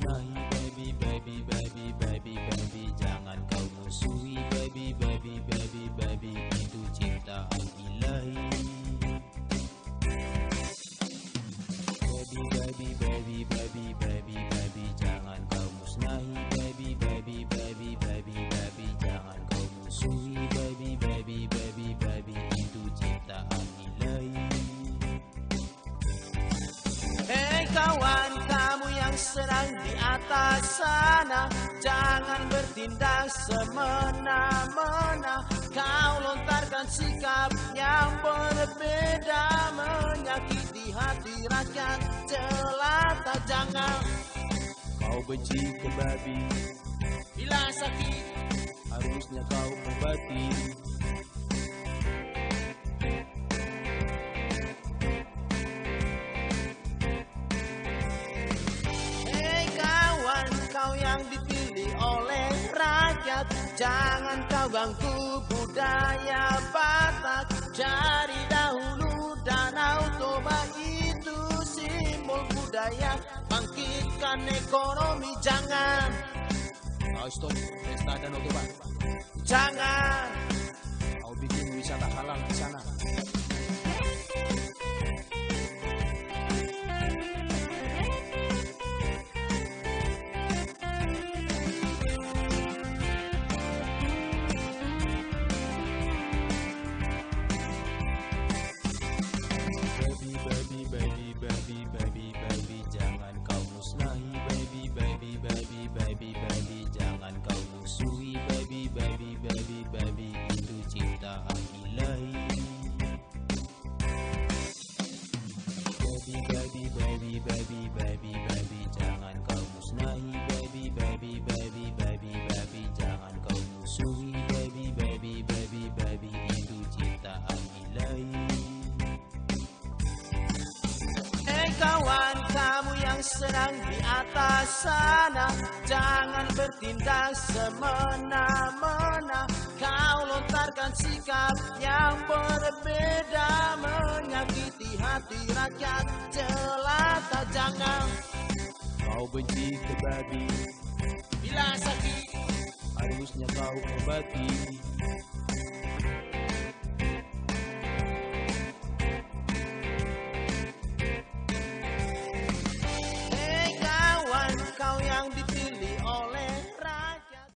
musnahi. Baby, baby, baby, baby, baby, jangan kau musuhi. Baby, baby, baby, baby, itu ciptaan ilahi. Baby, baby, baby, baby, baby, baby, jangan kau musnahi. Baby, baby, baby, baby, baby, jangan kau musuhi. Baby, baby, baby, baby, itu ciptaan ilahi. Hei kawan, kamu yang sedang di atas sana, jangan bertindak semena-mena. Kau lontarkan sikap yang berbeda, menyakiti hati rakyat jelata. Jangan Kau benci ke babi, bila sakit harusnya kau obati. Hei kawan, kau yang dipilih oleh rakyat, jangan kau ganggu budaya Batak. Dari dahulu Danau Toba itu simbol budaya, bangkitkan ekonomi. Jangan Stop pesta Danau Toba. Jangan Kau bikin wisata halal di sana. Baby, baby, baby, baby, baby, baby, jangan kau musnahi. Baby, baby, baby, baby, baby, jangan kau musuhi. Baby, baby, baby, baby, itu ciptaan ilahi. Baby, baby, baby, baby, baby, baby, jangan kau musnahi. Baby, baby, baby, baby, baby, jangan kau musuhi. Baby, baby, baby, baby, itu ciptaan ilahi. Hei kawan, kamu yang sedang di atas sana, jangan bertindak semena-mena. Kau lontarkan sikap yang berbeda, menyakiti hati rakyat jelata. Jangan Kau benci ke babi, bila sakit harusnya kau obati.